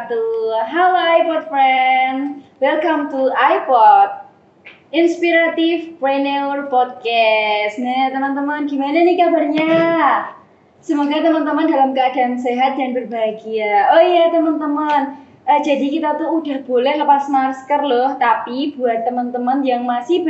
wabarakatuh. Halo iPod friend, welcome to iPod Inspirative Preneur Podcast. Nah teman-teman, gimana nih kabarnya? Semoga teman-teman dalam keadaan sehat dan berbahagia. Oh iya teman-teman, jadi kita tuh udah boleh lepas masker loh. Tapi buat teman-teman yang masih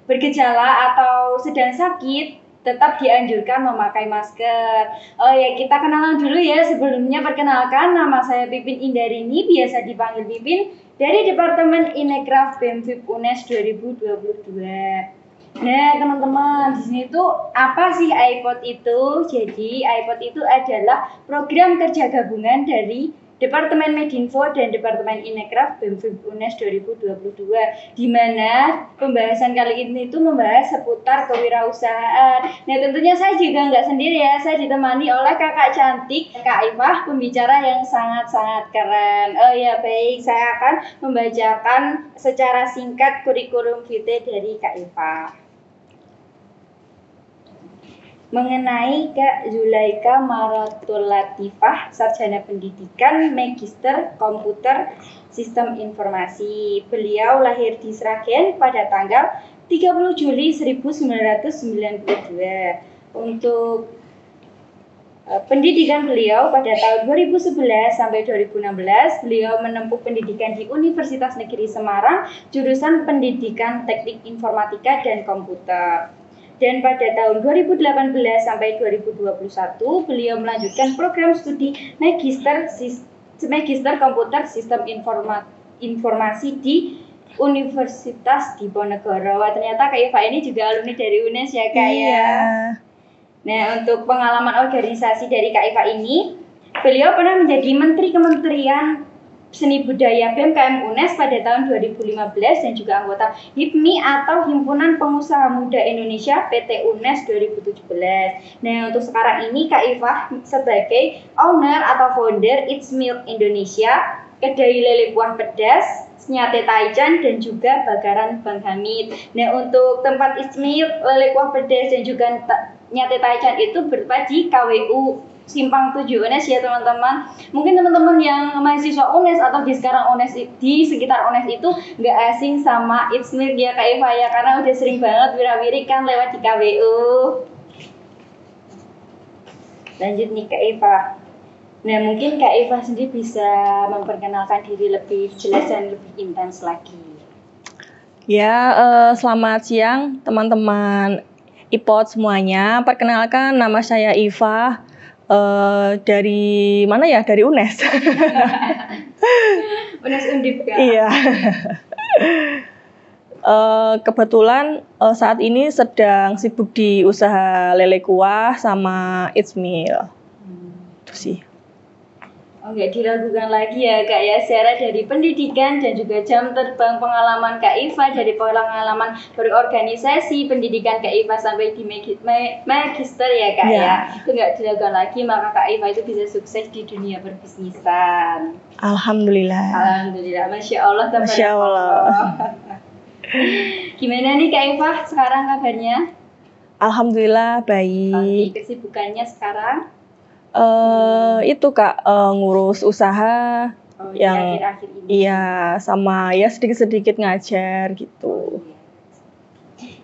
bergejala atau sedang sakit, tetap dianjurkan memakai masker. Oh ya, kita kenalan dulu ya. Sebelumnya perkenalkan, nama saya Pipin Indarini, biasa dipanggil Pipin, dari Departemen Inekraf BEM/FIB UNES 2022. Nah, teman-teman, di sini tuh apa sih iPod itu? Jadi, iPod itu adalah program kerja gabungan dari Departemen Medinfo dan Departemen Inekraf BEM/FIB UNES 2022, di mana pembahasan kali ini itu membahas seputar kewirausahaan. Nah tentunya saya juga nggak sendiri ya, saya ditemani oleh kakak cantik Kak Ifah, pembicara yang sangat-sangat keren. Oh ya baik, saya akan membacakan secara singkat kurikulum vitae dari Kak Ifah. Mengenai Kak Zulaika Maratul Latifah, Sarjana Pendidikan, Magister Komputer Sistem Informasi. Beliau lahir di Sragen pada tanggal 30 Juli 1992. Untuk pendidikan beliau pada tahun 2011 sampai 2016, beliau menempuh pendidikan di Universitas Negeri Semarang, jurusan Pendidikan Teknik Informatika dan Komputer. Dan pada tahun 2018 sampai 2021, beliau melanjutkan program studi Magister Komputer Sistem Informasi di Universitas Diponegoro. Wah, ternyata Kak Eva ini juga alumni dari UNES ya Kak ya. Nah, untuk pengalaman organisasi dari Kak Eva ini, beliau pernah menjadi Menteri Kementerian Seni Budaya BEM/KM UNES pada tahun 2015 dan juga anggota HIPMI atau Himpunan Pengusaha Muda Indonesia PT UNES 2017. Nah, untuk sekarang ini Kak Ifah sebagai owner atau founder It's Milk Indonesia, kedai lele kuah pedas, Nyate Taichan dan juga Bakaran Bang Hamid. Nah, untuk tempat It's Milk, lele kuah pedas dan juga Nyate Taichan itu berada di KWU Simpang 7 UNES ya teman-teman. Mungkin teman-teman yang mahasiswa UNES atau di sekarang UNES, di sekitar UNES itu nggak asing sama It's Milk ya Kak Eva ya, karena udah sering banget wira-wiri kan lewat di KWU. Lanjut nih Kak Eva. Nah mungkin Kak Eva sendiri bisa memperkenalkan diri lebih jelas dan lebih intens lagi. Ya, selamat siang teman-teman iPod semuanya. Perkenalkan, nama saya Ifah. Dari mana ya? Dari UNES. UNES Undip kan? Iya. Kebetulan saat ini sedang sibuk di usaha lele kuah sama It's Milk. Itu sih. Oh, nggak diragukan lagi ya Kak ya, secara dari pendidikan dan juga jam terbang pengalaman Kak Iva, dari pengalaman berorganisasi pendidikan Kak Iva sampai di magister ya Kak ya, itu nggak diragukan lagi, maka Kak Iva itu bisa sukses di dunia perbisnisan. Alhamdulillah. Alhamdulillah, Masya Allah. Masya Allah. Gimana nih Kak Iva sekarang kabarnya? Alhamdulillah baik. Kesibukannya sekarang? Itu Kak, ngurus usaha yang akhir-akhir ini. Iya, sama ya sedikit-sedikit ngajar gitu.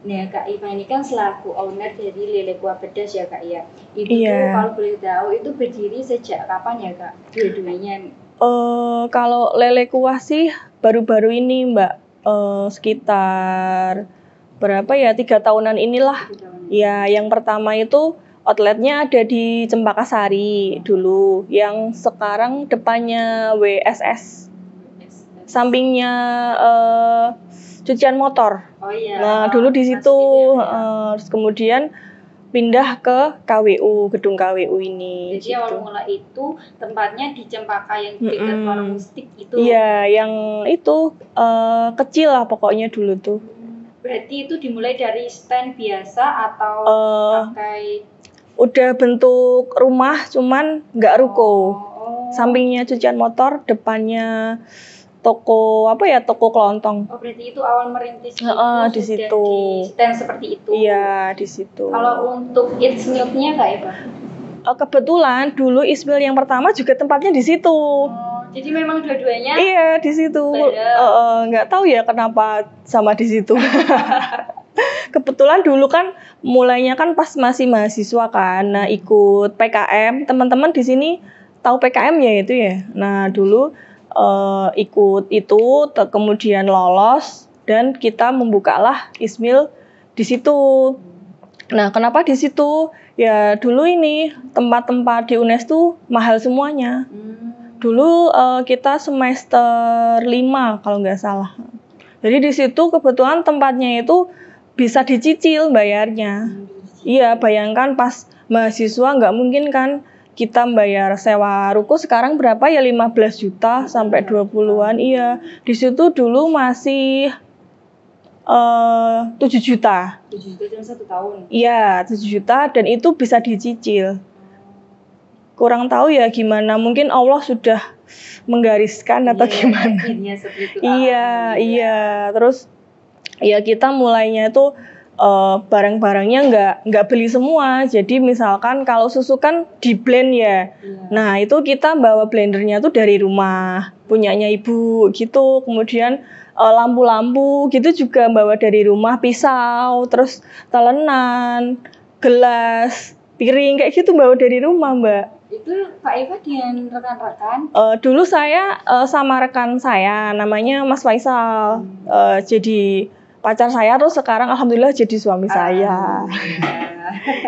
Nah Kak Iva ini kan selaku owner dari lele kuah pedas ya Kak ya. Itu Iya. tuh kalau boleh tahu itu berdiri sejak kapan ya Kak? Dua-duanya. Kalau lele kuah sih baru-baru ini Mbak, sekitar berapa ya, 3 tahunan inilah. Ya, yang pertama itu outletnya ada di Cempaka Sari dulu, yang sekarang depannya WSS, sampingnya cucian motor. Oh iya. Nah dulu di situ, terus kemudian pindah ke KWU, gedung KWU ini. Jadi gitu. awal mula itu tempatnya di Cempaka yang dekat warung mustik itu. Iya, yang itu kecil lah pokoknya dulu tuh. Berarti itu dimulai dari stand biasa atau pakai? Udah bentuk rumah, cuman nggak ruko. Sampingnya cucian motor, depannya toko apa ya, toko kelontong. Oh berarti itu awal merintis itu di situ. Di stand seperti itu. Iya, di situ. Kalau untuk It's Milk-nya Kak Eva? Kebetulan dulu It's Milk yang pertama juga tempatnya di situ. Jadi memang dua-duanya Iya, di situ. Nggak tahu ya kenapa sama di situ. Kebetulan dulu kan mulainya kan pas masih mahasiswa kan. Nah, ikut PKM. Teman-teman di sini tahu PKM ya itu ya. Nah, dulu ikut itu kemudian lolos dan kita membukalah ISMIL di situ. Nah, kenapa di situ? Ya, dulu ini tempat-tempat di UNES tuh mahal semuanya. Dulu kita semester 5 kalau nggak salah. Jadi di situ kebetulan tempatnya itu bisa dicicil bayarnya. Iya, bayangkan pas mahasiswa nggak mungkin kan kita bayar sewa ruko sekarang berapa ya 15 juta sampai 20-an. Iya, di situ dulu masih 7 juta. 7 juta dalam 1 tahun. Iya, 7 juta dan itu bisa dicicil. Kurang tahu ya gimana, mungkin Allah sudah menggariskan atau gimana. Iya. Terus ya kita mulainya itu barang-barangnya nggak beli semua. Jadi misalkan kalau susu kan di blend ya. Nah itu kita bawa blendernya tuh dari rumah, punyanya ibu gitu. Kemudian lampu-lampu gitu juga bawa dari rumah, pisau, terus telenan, gelas, piring kayak gitu bawa dari rumah, Mbak. Itu Kak Eva dengan rekan-rekan? Dulu saya sama rekan saya, namanya Mas Faisal. Jadi pacar saya, terus sekarang alhamdulillah jadi suami saya.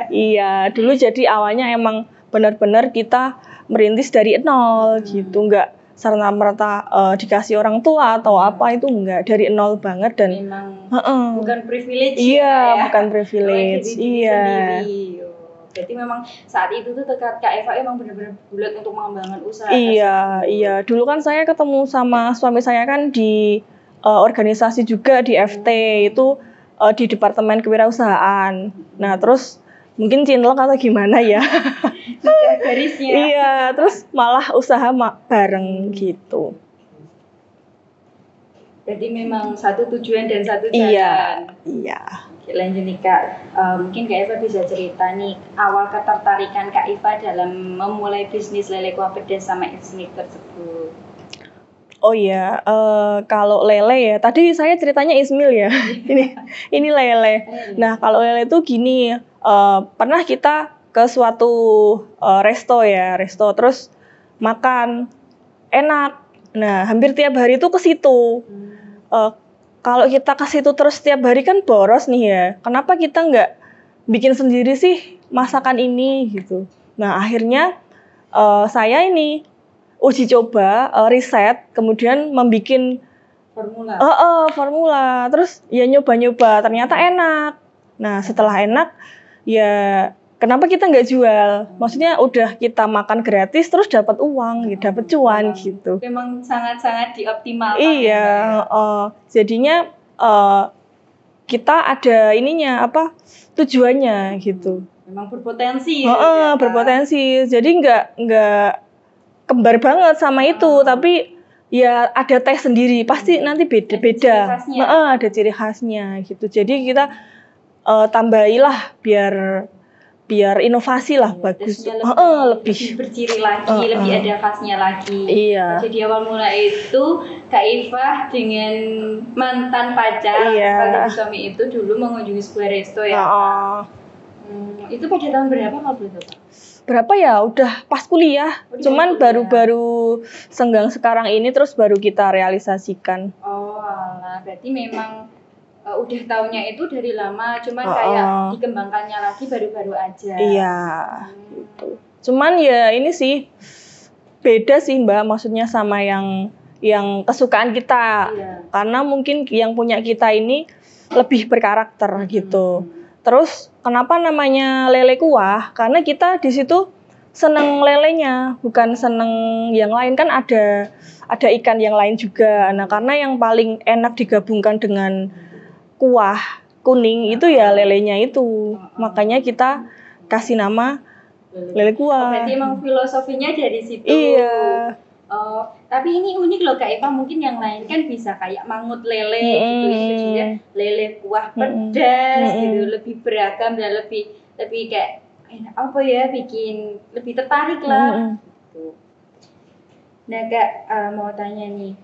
Iya, dulu jadi awalnya emang benar-benar kita merintis dari nol gitu, nggak serta-merta dikasih orang tua atau apa, itu enggak, dari nol banget. Dan memang bukan privilege. Iya, bukan privilege. Iya. Jadi memang saat itu tuh Kak Eva emang benar-benar bulat untuk mengembangkan usaha. Iya. Dulu kan saya ketemu sama suami saya kan di organisasi juga di FT itu di Departemen Kewirausahaan. Nah, terus mungkin cinlok atau gimana ya. Garisnya. Iya, terus malah usaha bareng gitu. Jadi memang satu tujuan dan satu jalan. Iya. Oke, lanjut nih Kak. Mungkin Kak Eva bisa cerita nih awal ketertarikan Kak Eva dalam memulai bisnis lele kuah pedas sama ISMIL tersebut. Oh iya, kalau lele ya, tadi saya ceritanya ISMIL ya. ini lele. Nah, kalau lele itu gini, pernah kita ke suatu resto terus makan enak. Nah, hampir tiap hari itu ke situ. Kalau kita ke situ terus tiap hari kan boros nih ya. Kenapa kita nggak bikin sendiri sih masakan ini gitu. Nah, akhirnya saya ini uji coba, riset, kemudian membuat formula. Terus ya nyoba-nyoba, ternyata enak. Nah, setelah enak, ya kenapa kita nggak jual? Maksudnya udah kita makan gratis, terus dapat uang, dapat cuan gitu. Memang sangat-sangat dioptimalkan. Iya, jadinya kita ada ininya tujuannya gitu. Memang berpotensi. Berpotensi. Jadi nggak kembar banget sama itu, tapi ya ada teh sendiri, pasti nanti beda-beda. Ada ciri khasnya gitu. Jadi kita tambahilah biar inovasi lah, bagus. Lebih berciri lagi, lebih ada khasnya lagi. Iya. Jadi awal mula itu Kak Eva dengan mantan pacar, suami itu dulu mengunjungi sebuah resto ya. Itu pada tahun berapa kalau boleh tahu? Berapa ya, udah pas kuliah, cuman baru-baru senggang sekarang ini, terus baru kita realisasikan. Oh alah, berarti memang udah tahunya itu dari lama, cuman kayak dikembangkannya lagi baru-baru aja. Iya, gitu. Cuman ya ini sih beda sih Mbak, maksudnya sama yang kesukaan kita. Karena mungkin yang punya kita ini lebih berkarakter gitu. Terus kenapa namanya lele kuah? Karena kita di situ seneng lelenya, bukan seneng yang lain. Kan ada ikan yang lain juga. Nah, karena yang paling enak digabungkan dengan kuah kuning itu ya lelenya itu. Makanya kita kasih nama lele kuah. Berarti emang filosofinya dari situ. Iya. Tapi ini unik loh Kak Eva, mungkin yang lain kan bisa kayak mangut lele gitu, ini juga lele kuah pedas gitu, lebih beragam dan lebih kayak bikin lebih tertarik lah. Gitu. Nah Kak, mau tanya nih,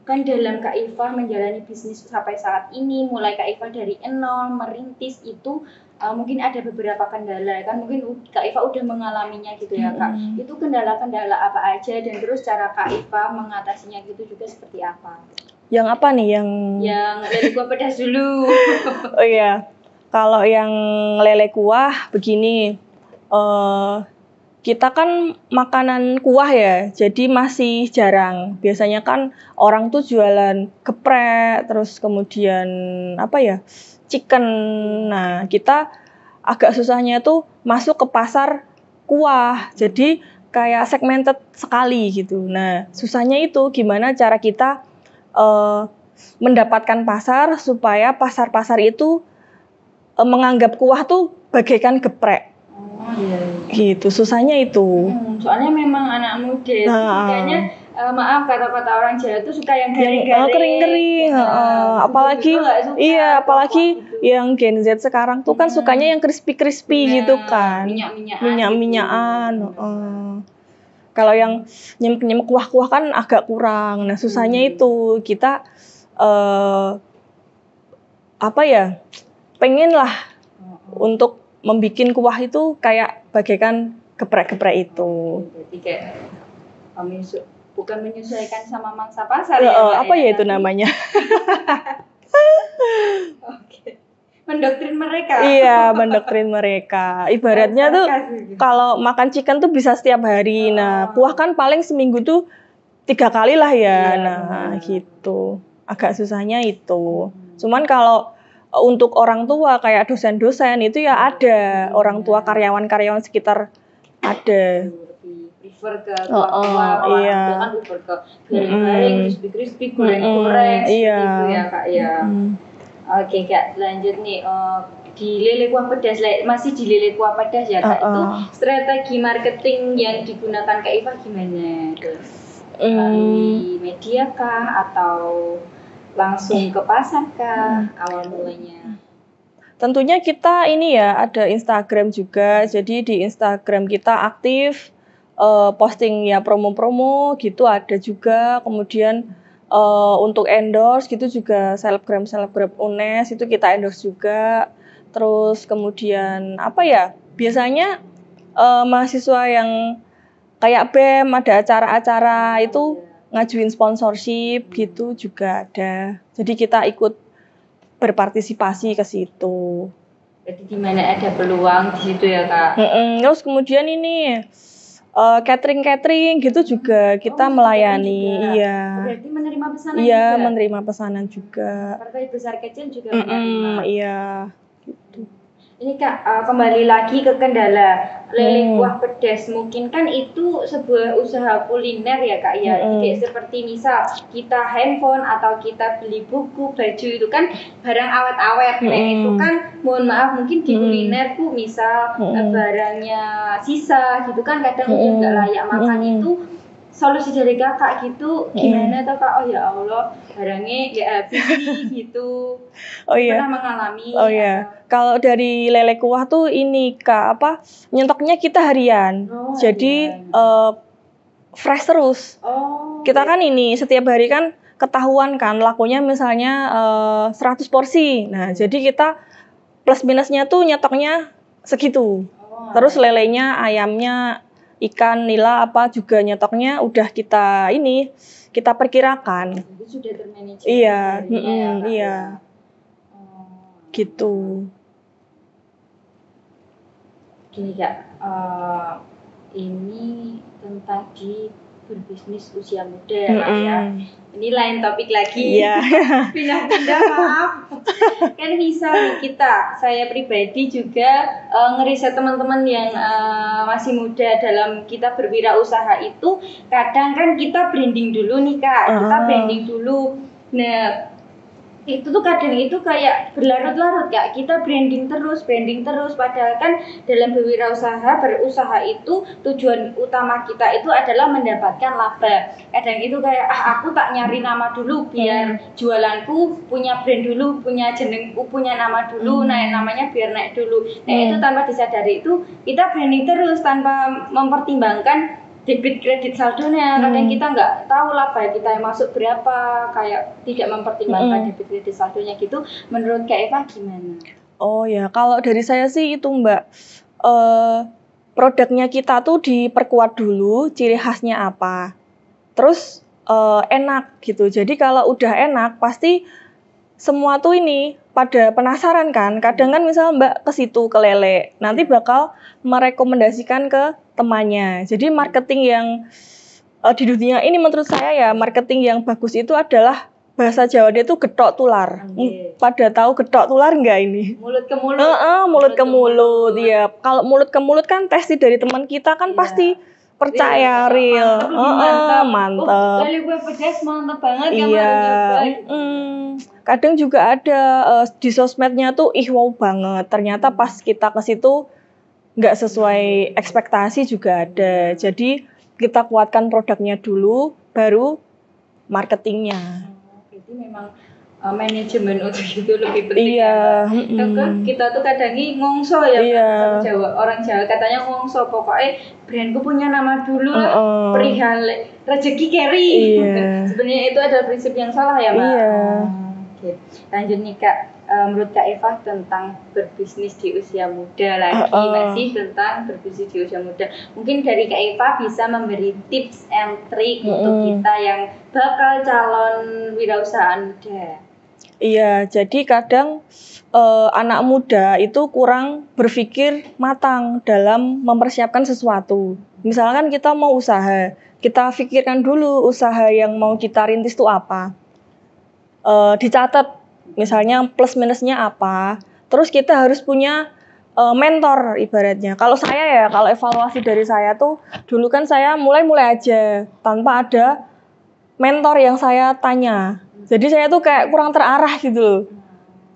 kan dalam Kak Iva menjalani bisnis sampai saat ini, mulai Kak Iva dari nol merintis itu mungkin ada beberapa kendala kan, mungkin Kak Iva udah mengalaminya gitu ya Kak. Itu kendala-kendala apa aja dan terus cara Kak Iva mengatasinya gitu juga seperti apa? Yang apa nih? Yang lele kuah pedas dulu. Oh iya, kalau yang lele kuah begini, kita kan makanan kuah ya, jadi masih jarang. Biasanya kan orang tuh jualan geprek, terus kemudian apa ya, chicken. Nah, kita agak susahnya tuh masuk ke pasar kuah, jadi kayak segmented sekali gitu. Nah, susahnya itu gimana cara kita mendapatkan pasar supaya pasar-pasar itu menganggap kuah tuh bagaikan geprek. Oh iya. Gitu, susahnya itu. Soalnya memang anak muda itu sukanya maaf kata-kata orang Jawa tuh suka yang garing-garing. Kering-kering. Apalagi apalagi yang Gen Z sekarang tuh kan sukanya yang crispy-crispy gitu kan. Minyak-minyakan. Kalau yang nyemek-nyemek kuah-kuah kan agak kurang. Nah, susahnya itu kita apa ya? Pengen lah untuk membikin kuah itu kayak bagaikan geprek-geprek itu. Jadi kayak bukan menyesuaikan sama mangsa pasar apa ya itu namanya? Oke. Mendoktrin mereka. Iya, mendoktrin mereka. Ibaratnya tuh kalau makan chicken tuh bisa setiap hari. Nah, kuah kan paling seminggu tuh 3 kali lah ya. Nah, gitu. Agak susahnya itu. Cuman kalau untuk orang tua kayak dosen-dosen itu ya ada. Orang tua karyawan-karyawan sekitar ada. Prefer ke kuah-kuah, kan prefer ke garing-garing, crispy-crispy, goreng-goreng, gitu ya Kak ya. Oke Kak, lanjut nih di lele kuah pedas, masih di lele kuah pedas ya Kak. Itu strategi marketing yang digunakan Kak Iva gimana? Melalui media kah atau langsung ke pasar kah awal mulanya? Tentunya kita ini ya ada Instagram juga, jadi di Instagram kita aktif posting ya promo-promo gitu ada juga, kemudian untuk endorse gitu juga selebgram UNES itu kita endorse juga. Terus kemudian apa ya, biasanya mahasiswa yang kayak BEM ada acara-acara itu ngajuin sponsorship gitu juga ada. Jadi kita ikut berpartisipasi ke situ. Jadi di mana ada peluang di situ ya Kak. Terus kemudian ini catering gitu juga kita melayani. Juga. Iya. Berarti menerima pesanan juga. Iya, menerima pesanan juga. Partai besar kecil juga menerima. Iya. Gitu. Ini Kak, kembali lagi ke kendala lele kuah pedas. Mungkin kan itu sebuah usaha kuliner ya Kak ya. Tidak seperti misal kita handphone atau kita beli buku, baju itu kan barang awet-awet. Nah itu kan mohon maaf mungkin di kuliner tuh misal barangnya sisa gitu kan kadang udah nggak layak makan itu. Solusi dari Kakak gitu gimana tuh Kak? Oh ya Allah, barangnya ya habis gitu. Oh iya. Pernah mengalami. Oh iya. Kalau dari lele kuah tuh ini Kak nyentoknya kita harian. Jadi fresh terus. Kita kan ini setiap hari kan ketahuan kan lakunya misalnya 100 porsi. Nah, jadi kita plus minusnya tuh nyetoknya segitu. Terus lelenya, ayamnya, ikan, nila apa juga nyetoknya udah kita perkirakan. Itu sudah termanage. Iya, iya. Gitu. Gini Kak, ini tentang di berbisnis usia muda ya Kak ya. Ini lain topik lagi. Iya. Pindah-pindah maaf. Kan misal saya pribadi juga ngeriset teman-teman yang masih muda dalam kita berwirausaha itu kadang kan kita branding dulu nih Kak. Kita branding dulu. Nah, itu tuh kadang itu kayak berlarut-larut Kak, kita branding terus padahal kan dalam berusaha itu tujuan utama kita itu adalah mendapatkan laba. Kadang itu kayak aku tak nyari nama dulu biar jualanku punya brand dulu, punya jenengku, punya nama dulu, namanya biar naik dulu. Nah itu tanpa disadari itu kita branding terus tanpa mempertimbangkan debit kredit saldonya. Kadang kita nggak tahu lah baik kita yang masuk berapa, kayak tidak mempertimbangkan debit kredit saldonya gitu. Menurut Kak Eva gimana? Oh ya, kalau dari saya sih itu Mbak, produknya kita tuh diperkuat dulu, ciri khasnya apa, terus enak gitu. Jadi kalau udah enak, pasti semua tuh ini pada penasaran kan. Kadang kan misal Mbak ke situ ke Lele, nanti bakal merekomendasikan ke temannya. Jadi marketing yang di dunia ini menurut saya ya, marketing yang bagus itu adalah bahasa Jawa dia tuh getok tular. Pada tahu getok tular enggak ini? Mulut ke mulut. Mulut ke mulut. Ya, kalau mulut ke mulut kan testi dari teman kita kan pasti percaya real. Mantap. Lele gue pedas mantap banget. Iya. Kadang juga ada di sosmednya tuh wow banget. Ternyata pas kita ke situ nggak sesuai ekspektasi juga ada. Jadi kita kuatkan produknya dulu, baru marketingnya. Jadi memang manajemen untuk itu lebih penting. Iya. Kita tuh kadang ngongso ya, orang Jawa katanya ngongso, pokoknya brandku punya nama dulu lah, perihal rezeki carry. Sebenarnya itu adalah prinsip yang salah ya Mbak. Oke. Lanjut nih Kak, menurut Kak Eva tentang berbisnis di usia muda lagi, masih tentang berbisnis di usia muda. Mungkin dari Kak Eva bisa memberi tips and trick untuk kita yang bakal calon wirausahaan muda. Iya, jadi kadang anak muda itu kurang berpikir matang dalam mempersiapkan sesuatu. Misalkan kita mau usaha, kita pikirkan dulu usaha yang mau kita rintis itu apa. Dicatat misalnya plus minusnya apa. Terus kita harus punya mentor ibaratnya. Kalau saya ya, kalau evaluasi dari saya tuh dulu kan saya mulai aja tanpa ada mentor yang saya tanya. Jadi saya tuh kayak kurang terarah gitu loh.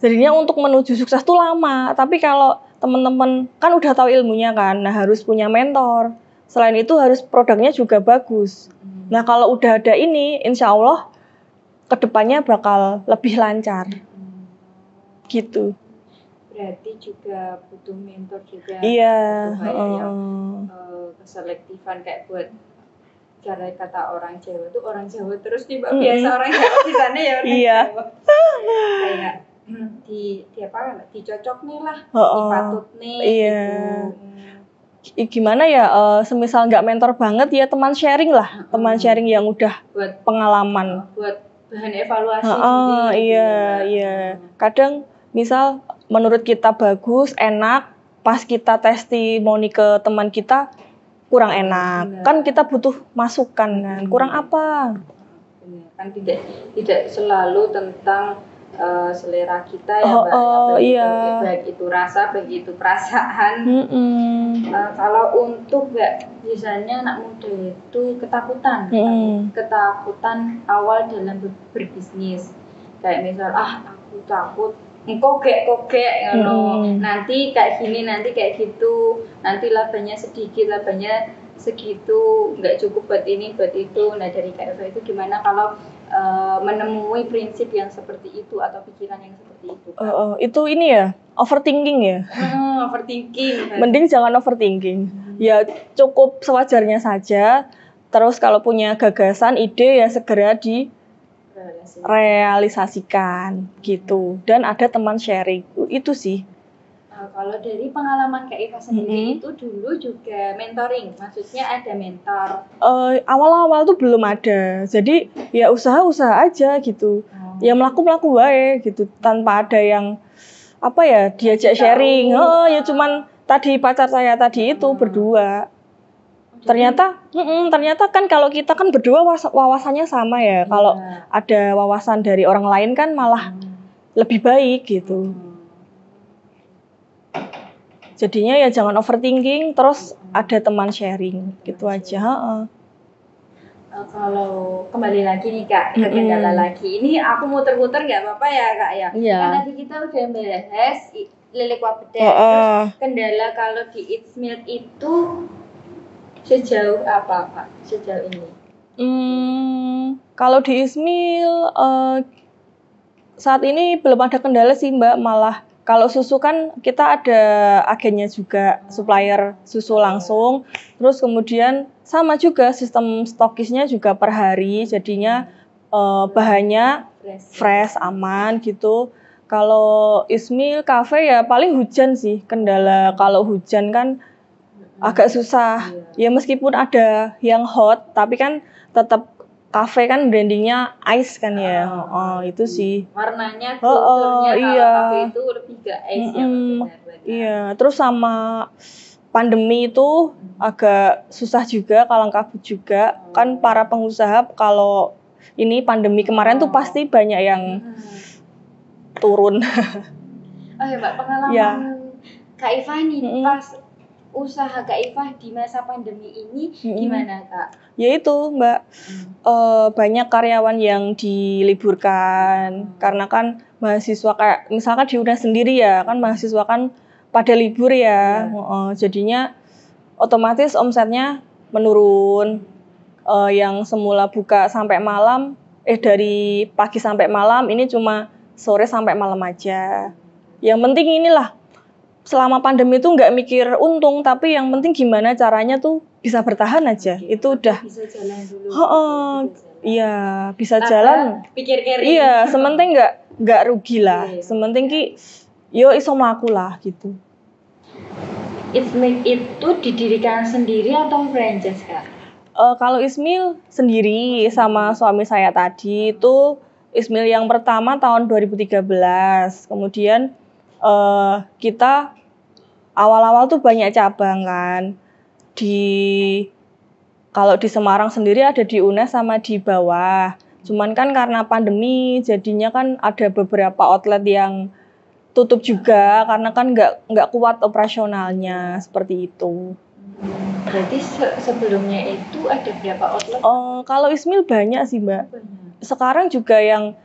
Jadinya untuk menuju sukses tuh lama. Tapi kalau teman-teman kan udah tahu ilmunya kan, nah harus punya mentor. Selain itu harus produknya juga bagus. Nah kalau udah ada ini, insya Allah kedepannya bakal lebih lancar. Gitu. Berarti juga butuh mentor juga. Iya. Keselektifan kayak buat cara kata orang Jawa tuh orang Jawa terus tiba biasa orang Jawa di sana ya orang Jawa. Kayak dicocok nih lah, dipatut nih. Gitu. Gimana ya, semisal nggak mentor banget ya teman sharing lah, teman sharing yang udah buat pengalaman. Buat bahan evaluasi diri. Iya. Kadang misal menurut kita bagus, enak, pas kita testimoni ke teman kita kurang enak. Kan kita butuh masukan kan. Kurang apa? Kan tidak selalu tentang selera kita ya Mbak. Baik itu rasa, baik itu perasaan. Kalau untuk Mbak, biasanya anak muda itu ketakutan awal dalam berbisnis. Kayak misal aku takut kogek nanti kayak gini, nanti kayak gitu, nanti labanya sedikit, labanya segitu, nggak cukup buat ini buat itu. Nah dari Kak Eva itu gimana kalau menemui prinsip yang seperti itu atau pikiran yang seperti itu? Itu ini ya, overthinking ya. Overthinking. Mending jangan overthinking. Ya cukup sewajarnya saja. Terus kalau punya gagasan, ide ya segera realisasikan gitu, dan ada teman sharing itu sih. Kalau dari pengalaman Kak Eva sendiri itu dulu juga mentoring, maksudnya ada mentor? Awal-awal tuh belum ada, jadi ya usaha aja gitu, ya melaku wae gitu, tanpa ada yang diajak sharing. Ya cuman tadi pacar saya tadi itu berdua. Ternyata kan kalau kita kan berdua wawasannya sama ya. Kalau ada wawasan dari orang lain kan malah lebih baik gitu. Jadinya ya jangan overthinking, terus ada teman sharing gitu aja. Kalau kembali lagi nih Kak, ke kendala lagi. Ini aku muter-muter nggak apa-apa ya Kak ya? Kan tadi kita udah bahas lele kuah pedas. Terus kendala kalau di Eats Milk itu sejauh apa Pak? Sejauh ini? Kalau di Ismil saat ini belum ada kendala sih Mbak, malah kalau susu kan kita ada agennya juga, supplier susu langsung. Terus kemudian sama juga sistem stokisnya juga per hari, jadinya bahannya fresh, aman gitu. Kalau Ismil Cafe ya paling hujan sih kendala. Kalau hujan kan agak susah. Ya meskipun ada yang hot, tapi kan tetap kafe kan brandingnya ice kan ya. Oh, itu sih. Warnanya, kulturnya iya. kalau kafe itu lebih ke ice ya, benar-benar. Iya, terus sama pandemi itu agak susah juga, kalang kabut juga. Kan para pengusaha kalau ini pandemi kemarin tuh pasti banyak yang turun. Oh ya Mbak, pengalaman Ya. Kak Iva nih pas usaha Kak Iva di masa pandemi ini gimana Kak? Ya itu Mbak, banyak karyawan yang diliburkan karena kan mahasiswa kayak misalkan di UNES sendiri ya kan mahasiswa kan pada libur ya, jadinya otomatis omsetnya menurun. Yang semula buka sampai malam, dari pagi sampai malam ini cuma sore sampai malam aja. Yang penting inilah selama pandemi itu nggak mikir untung, tapi yang penting gimana caranya tuh bisa bertahan aja. Itu udah. Bisa jalan dulu. Iya, bisa jalan. Pikir kiri. Iya, sementing nggak rugi lah. Sementing ki, yo iso mlaku lah gitu. Ismil itu didirikan sendiri atau franchise Kak? Kalau Ismil sendiri sama suami saya tadi itu Ismil yang pertama tahun 2013. Kemudian kita awal-awal tuh banyak cabang kan. Kalau di Semarang sendiri ada di UNES sama di bawah. Cuman kan karena pandemi jadinya kan ada beberapa outlet yang tutup juga karena kan nggak kuat operasionalnya seperti itu. Berarti sebelumnya itu ada berapa outlet? Kalau Ismil banyak sih Mbak. Sekarang juga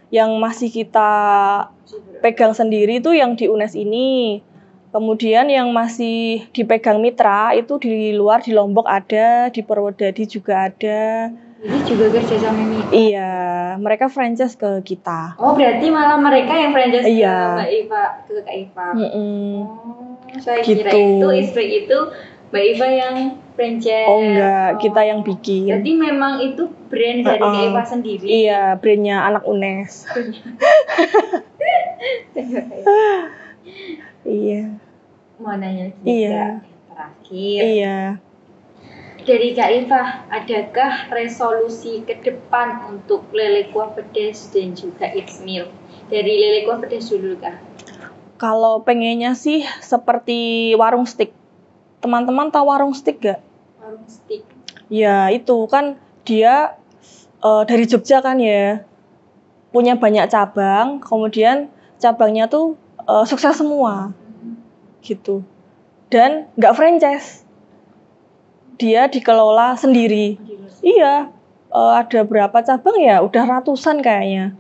yang masih kita pegang sendiri itu yang di UNES ini. Kemudian yang masih dipegang mitra itu di luar, di Lombok ada, di Purwodadi juga ada. Jadi juga kerja sama mitra? Iya, mereka franchise ke kita. Oh, berarti malah mereka yang franchise ke Mbak Iva, ke Kak Iva. Saya gitu. kira itu istri itu Mbak Iva yang franchise. Oh enggak, kita yang bikin. Jadi memang itu brand dari Kak Iva sendiri? Iya, brandnya anak UNES. Iya. Mau nanya juga terakhir. Iya. Dari Kak Iva, adakah resolusi ke depan untuk lele kuah pedas dan juga Ismil? Dari lele kuah pedas dulu Kak. Kalau pengennya sih seperti warung steak. Teman-teman tahu warung steak gak? Warung steak. Ya itu kan dia dari Jogja kan ya. Punya banyak cabang, kemudian cabangnya tuh sukses semua. Gitu. Dan nggak franchise. Dia dikelola sendiri. Iya. Ada berapa cabang ya? Udah ratusan kayaknya.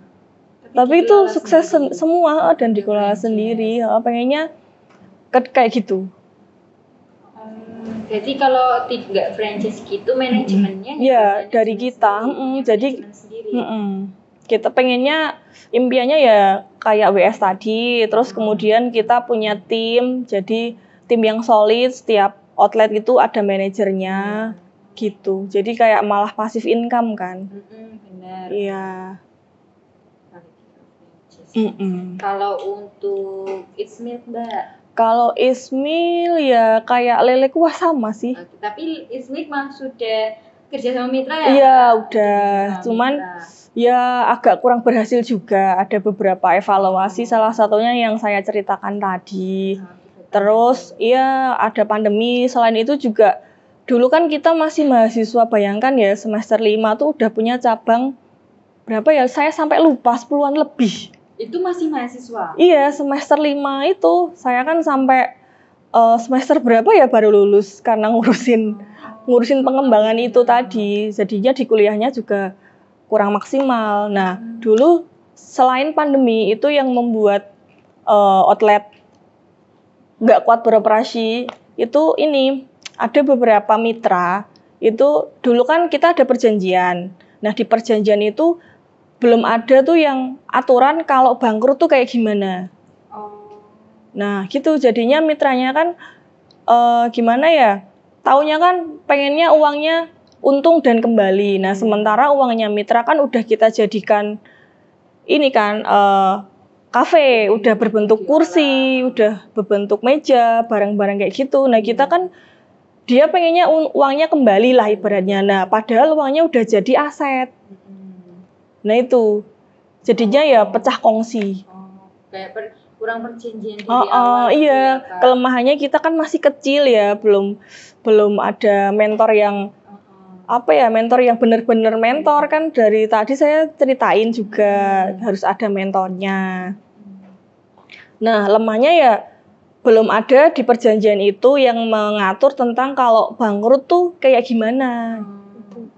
Tapi itu sukses semua dan dikelola sendiri. Pengennya kayak gitu. Jadi kalau tidak franchise gitu manajemennya? Ya dari kita. Jadi kita pengennya impiannya ya kayak WS tadi, terus kemudian kita punya tim, jadi tim yang solid, setiap outlet itu ada manajernya gitu, jadi kayak malah passive income kan. Benar. Iya. Kalau untuk Ismil Mbak? Kalau Ismil ya kayak lele kuah sama sih. Tapi Ismil mah sudah kerja sama mitra ya? Iya udah, cuman ya agak kurang berhasil juga. Ada beberapa evaluasi, salah satunya yang saya ceritakan tadi. Terus ya ada pandemi, selain itu juga dulu kan kita masih mahasiswa, bayangkan ya semester 5 tuh udah punya cabang berapa ya, saya sampai lupa 10-an lebih. Itu masih mahasiswa? Iya, semester 5 itu saya kan sampai semester berapa ya baru lulus karena ngurusin pengembangan itu tadi. Jadinya di kuliahnya juga kurang maksimal. Nah, dulu selain pandemi itu yang membuat outlet nggak kuat beroperasi, itu ini ada beberapa mitra, itu dulu kan kita ada perjanjian. Nah, di perjanjian itu belum ada tuh yang aturan kalau bangkrut tuh kayak gimana. Nah, gitu jadinya mitranya kan gimana ya, taunya kan pengennya uangnya untung dan kembali. Nah, sementara uangnya mitra kan udah kita jadikan ini kan kafe, udah berbentuk kursi, udah berbentuk meja, barang-barang kayak gitu. Nah, kita kan dia pengennya uangnya kembali lah ibaratnya. Nah, padahal uangnya udah jadi aset. Nah, itu jadinya ya pecah kongsi. Kayak kurang perjanjian dari awal. Iya, kelemahannya kita kan masih kecil ya, belum ada mentor yang mentor yang benar-benar mentor kan. Dari tadi saya ceritain juga harus ada mentornya. Nah, lemahnya ya belum ada di perjanjian itu yang mengatur tentang kalau bangkrut tuh kayak gimana.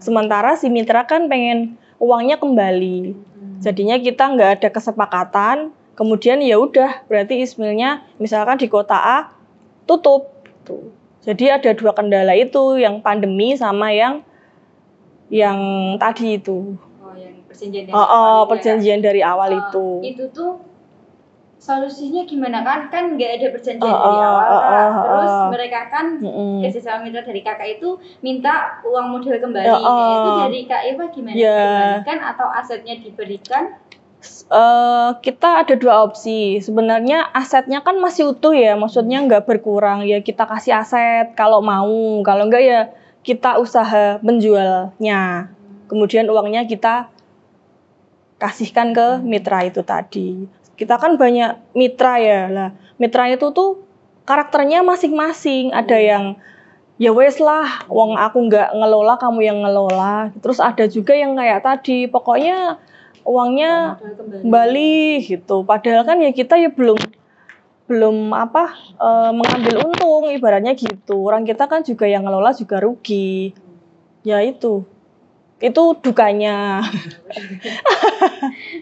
Sementara si mitra kan pengen uangnya kembali. Jadinya kita nggak ada kesepakatan. Kemudian ya udah, berarti ismilnya misalkan di kota A tutup. Jadi ada dua kendala itu, yang pandemi sama yang tadi itu. Yang perjanjian dari awal. Perjanjian dari awal itu. Itu tuh solusinya gimana kan nggak ada perjanjian dari awal. Terus mereka kan kerjasama mitra dari kakak itu minta uang modal kembali. Itu dari Kak Eva gimana? Dikembalikan atau asetnya diberikan? Kita ada dua opsi. Sebenarnya asetnya kan masih utuh ya, maksudnya nggak berkurang. Ya kita kasih aset kalau mau, kalau enggak ya kita usaha menjualnya. Kemudian uangnya kita kasihkan ke mitra itu tadi. Kita kan banyak mitra ya. Lah, mitra itu tuh karakternya masing-masing. Ada yang ya wes lah, wong aku nggak ngelola, kamu yang ngelola. Terus ada juga yang kayak tadi, pokoknya uangnya kembali gitu. Padahal kan ya kita ya belum mengambil untung, ibaratnya gitu. Orang kita kan juga yang ngelola juga rugi. Ya itu dukanya.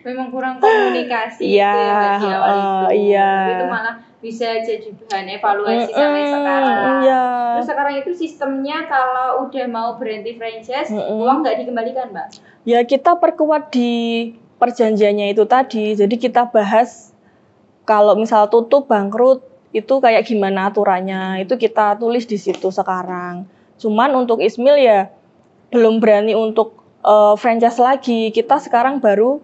Memang kurang komunikasi ya, itu ya di awal itu. Iya. Tapi itu malah bisa jadi bahan evaluasi sampai sekarang. Iya. Terus sekarang itu sistemnya kalau udah mau berhenti franchise, uang nggak dikembalikan, Mbak? Ya kita perkuat di perjanjiannya itu tadi. Jadi kita bahas kalau misal tutup bangkrut itu kayak gimana aturannya. Itu kita tulis di situ sekarang. Cuman untuk Ismil ya belum berani untuk franchise lagi. Kita sekarang baru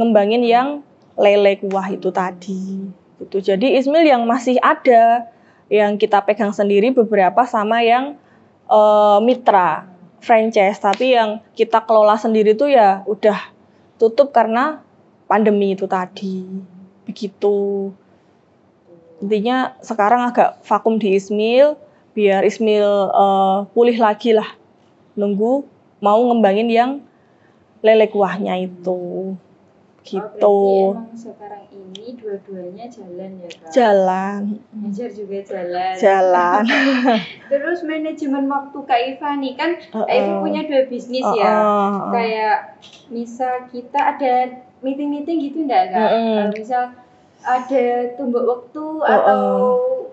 ngembangin yang lele kuah itu tadi. Gitu. Jadi Ismil yang masih ada yang kita pegang sendiri beberapa sama yang mitra franchise, tapi yang kita kelola sendiri tuh ya udah tutup karena pandemi itu tadi. Begitu. Intinya sekarang agak vakum di Ismil, biar Ismil pulih lagi lah. Nunggu mau ngembangin yang lele kuahnya itu. Gitu. Berarti emang sekarang ini dua-duanya jalan ya, Kak? Jalan. Ngajar juga jalan. Jalan. Terus manajemen waktu Kak Eva nih kan, Kak Eva punya dua bisnis ya. Kayak misal kita ada meeting-meeting gitu enggak, Kak? Misal ada tumbuk waktu atau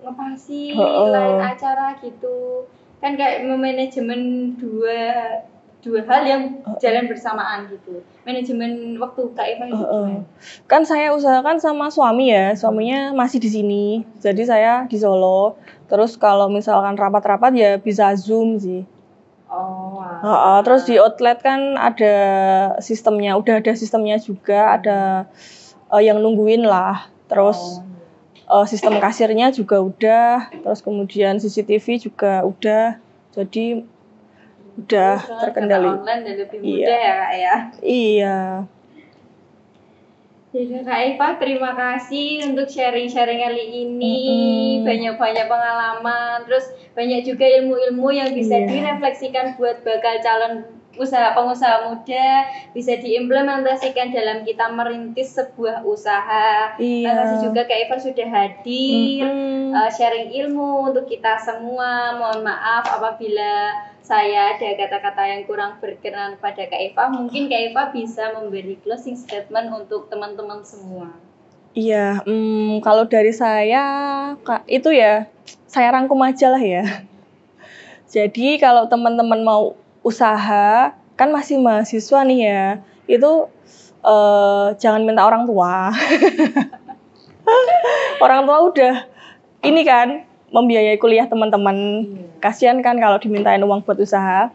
ngepasi lain acara gitu. Kan kayak memanajemen dua hal yang jalan bersamaan gitu. Manajemen waktu Kak Eva itu gimana? Kan saya usahakan sama suami ya, suaminya masih di sini. Jadi saya di Solo. Terus kalau misalkan rapat-rapat ya bisa Zoom sih. Terus di outlet kan ada sistemnya, udah ada sistemnya juga, ada yang nungguin lah. Terus sistem kasirnya juga udah, terus kemudian CCTV juga udah. Jadi udah terkendali. Online dan lebih mudah ya, Kak ya. Iya. Jadi Kak Eva, terima kasih untuk sharing-sharing kali ini. Banyak-banyak pengalaman, terus banyak juga ilmu-ilmu yang bisa direfleksikan buat bakal calon pengusaha muda, bisa diimplementasikan dalam kita merintis sebuah usaha. Terima kasih juga Kak Eva sudah hadir, sharing ilmu untuk kita semua. Mohon maaf apabila saya ada kata-kata yang kurang berkenan pada Kak Eva. Mungkin Kak Eva bisa memberi closing statement untuk teman-teman semua. Iya, kalau dari saya, Kak, itu ya saya rangkum aja lah ya. Jadi kalau teman-teman mau usaha, kan masih mahasiswa nih ya, itu jangan minta orang tua. Orang tua udah ini kan membiayai kuliah teman-teman. Kasihan kan kalau dimintain uang buat usaha.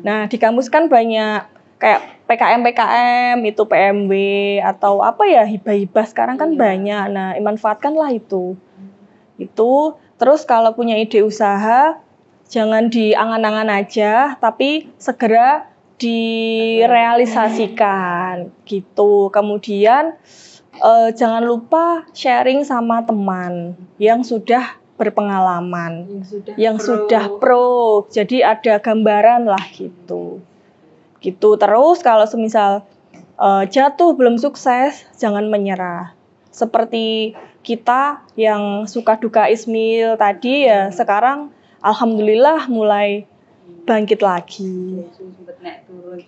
Nah, di kampus kan banyak kayak PKM itu PMW atau apa ya, hibah-hibah sekarang kan banyak. Nah, manfaatkanlah itu. Itu terus kalau punya ide usaha jangan diangan-angan aja, tapi segera direalisasikan gitu. Kemudian jangan lupa sharing sama teman yang sudah berpengalaman, yang sudah pro. Jadi ada gambaran lah gitu. Gitu. Terus kalau semisal jatuh belum sukses, jangan menyerah. Seperti kita yang suka duka Ismil tadi ya, sekarang alhamdulillah mulai bangkit lagi.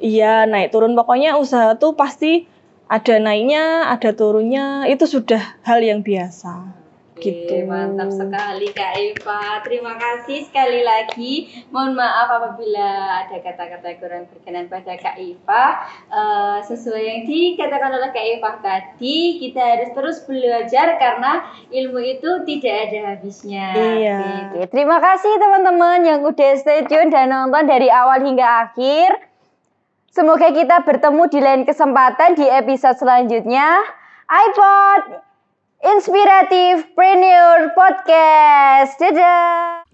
Iya, naik turun. Pokoknya usaha tuh pasti ada naiknya, ada turunnya. Itu sudah hal yang biasa. Gitu. Mantap sekali Kak Eva. Terima kasih sekali lagi. Mohon maaf apabila ada kata-kata kurang berkenan pada Kak Eva. Sesuai yang dikatakan oleh Kak Eva tadi, kita harus terus belajar karena ilmu itu tidak ada habisnya. Iya. Oke, terima kasih teman-teman yang udah stay tune dan nonton dari awal hingga akhir. Semoga kita bertemu di lain kesempatan di episode selanjutnya. iPod Inspiratif Preneur Podcast. Dadah.